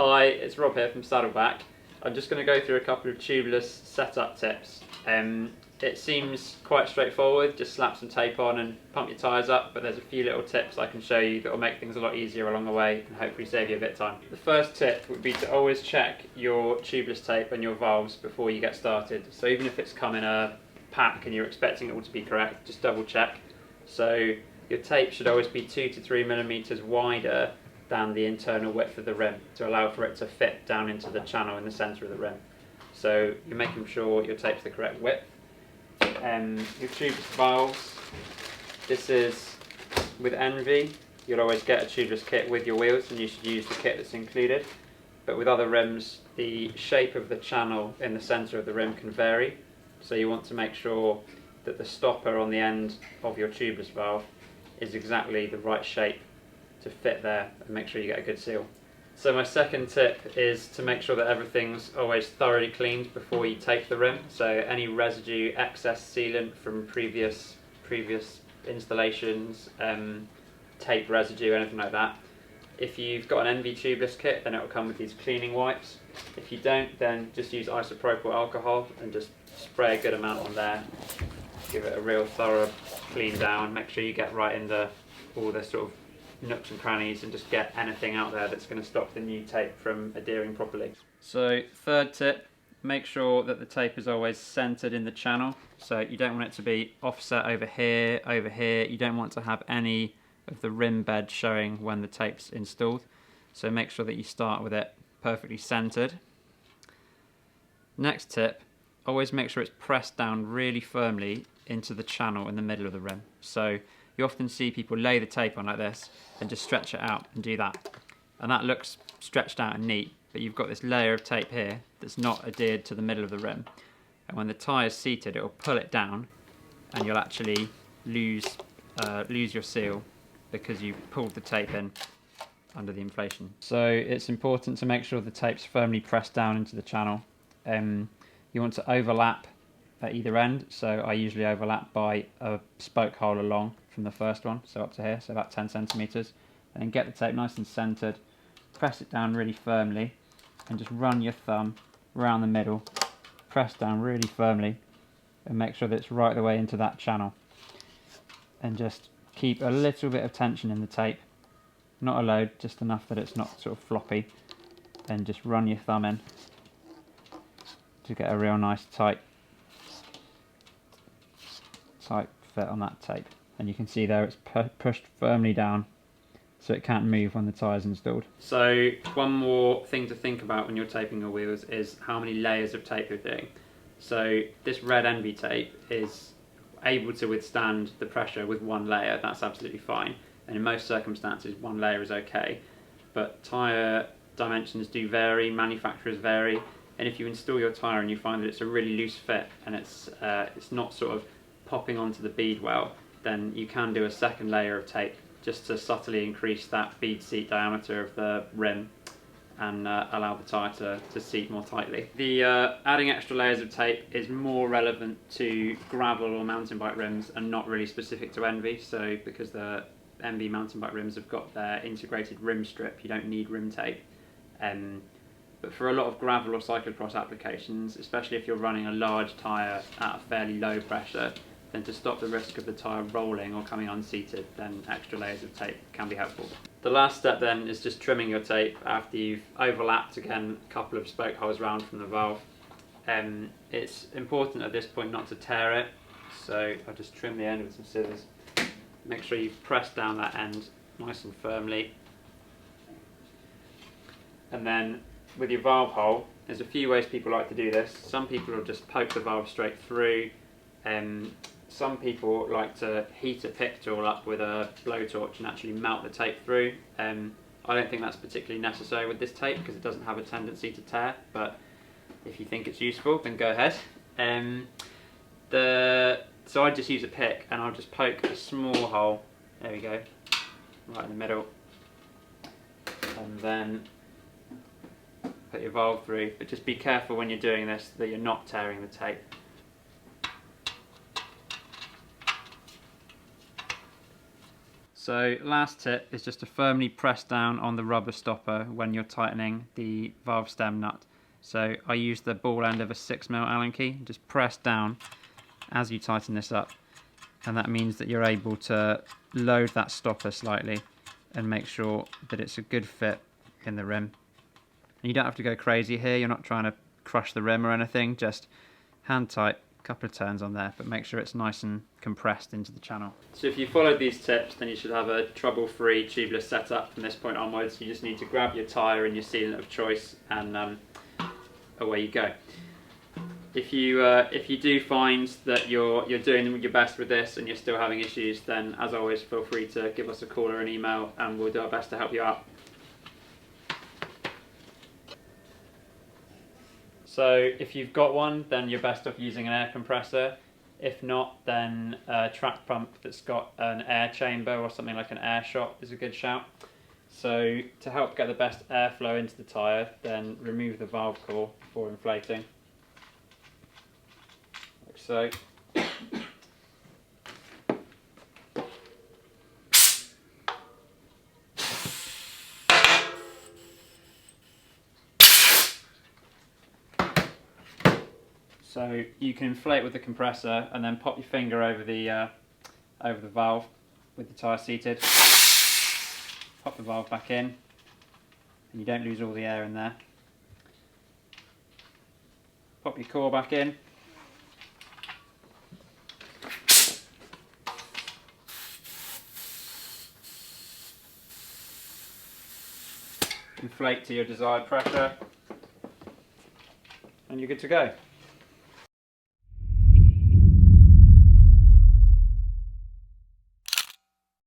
Hi, it's Rob here from Saddleback. I'm just going to go through a couple of tubeless setup tips. It seems quite straightforward, just slap some tape on and pump your tyres up, but there's a few little tips I can show you that will make things a lot easier along the way and hopefully save you a bit of time. The first tip would be to always check your tubeless tape and your valves before you get started. So even if it's come in a pack and you're expecting it all to be correct, just double check. So your tape should always be 2 to 3 millimeters wider than the internal width of the rim to allow for it to fit down into the channel in the centre of the rim. So you're making sure your tape's the correct width. Your tubeless valves, this is with Envy, you'll always get a tubeless kit with your wheels and you should use the kit that's included. But with other rims, the shape of the channel in the centre of the rim can vary. So you want to make sure that the stopper on the end of your tubeless valve is exactly the right shape to fit there and make sure you get a good seal. So my second tip is to make sure that everything's always thoroughly cleaned before you tape the rim. So any residue, excess sealant from previous installations, tape residue, anything like that. If you've got an Envy tubeless kit, then it will come with these cleaning wipes. If you don't, then just use isopropyl alcohol and just spray a good amount on there. Give it a real thorough clean down. Make sure you get right in all the sort of nooks and crannies and just get anything out there that's going to stop the new tape from adhering properly. So third tip, make sure that the tape is always centered in the channel. So you don't want it to be offset over here. You don't want to have any of the rim bed showing when the tape's installed. So make sure that you start with it perfectly centered. Next tip, always make sure it's pressed down really firmly into the channel in the middle of the rim. So you often see people lay the tape on like this and just stretch it out and do that. And that looks stretched out and neat, but you've got this layer of tape here that's not adhered to the middle of the rim. And when the tyre's seated, it will pull it down and you'll actually lose your seal because you pulled the tape in under the inflation. So it's important to make sure the tape's firmly pressed down into the channel. You want to overlap at either end, so I usually overlap by a spoke hole along from the first one, so up to here, so about 10 centimeters, and then get the tape nice and centered, press it down really firmly, and just run your thumb around the middle, press down really firmly, and make sure that it's right the way into that channel. And just keep a little bit of tension in the tape, not a load, just enough that it's not sort of floppy, and just run your thumb in to get a real nice tight fit on that tape. And you can see there it's pushed firmly down so it can't move when the tyre's installed. So one more thing to think about when you're taping your wheels is how many layers of tape you're doing. So this red Envy tape is able to withstand the pressure with one layer, that's absolutely fine. And in most circumstances one layer is okay. But tyre dimensions do vary, manufacturers vary, and if you install your tyre and you find that it's a really loose fit and it's not sort of popping onto the bead well, then you can do a second layer of tape just to subtly increase that bead seat diameter of the rim and allow the tyre to seat more tightly. The adding extra layers of tape is more relevant to gravel or mountain bike rims and not really specific to Envy. So because the Envy mountain bike rims have got their integrated rim strip, you don't need rim tape. But for a lot of gravel or cyclocross applications, especially if you're running a large tyre at a fairly low pressure, then to stop the risk of the tyre rolling or coming unseated, then extra layers of tape can be helpful. The last step then is just trimming your tape after you've overlapped again a couple of spoke holes round from the valve. It's important at this point not to tear it, so I'll just trim the end with some scissors. Make sure you press down that end nice and firmly. And then with your valve hole, there's a few ways people like to do this. Some people will just poke the valve straight through. Some people like to heat a pick tool up with a blowtorch and actually melt the tape through. I don't think that's particularly necessary with this tape because it doesn't have a tendency to tear, but if you think it's useful, then go ahead. So I just use a pick and I'll just poke a small hole, there we go, right in the middle, and then put your valve through, but just be careful when you're doing this that you're not tearing the tape. So last tip is just to firmly press down on the rubber stopper when you're tightening the valve stem nut. So I use the ball end of a 6mm Allen key, just press down as you tighten this up, and that means that you're able to load that stopper slightly and make sure that it's a good fit in the rim. And you don't have to go crazy here, you're not trying to crush the rim or anything, just hand tight, a couple of turns on there, but make sure it's nice and compressed into the channel. So if you followed these tips, then you should have a trouble-free tubeless setup from this point onwards. You just need to grab your tyre and your sealant of choice, and away you go. If you do find that you're doing your best with this and you're still having issues, then as always, feel free to give us a call or an email, and we'll do our best to help you out. So if you've got one, then you're best off using an air compressor. If not, then a track pump that's got an air chamber or something like an air shot is a good shout. So to help get the best airflow into the tyre, then remove the valve core before inflating, like so. So you can inflate with the compressor and then pop your finger over the valve with the tyre seated. Pop the valve back in, and you don't lose all the air in there. Pop your core back in. Inflate to your desired pressure, and you're good to go.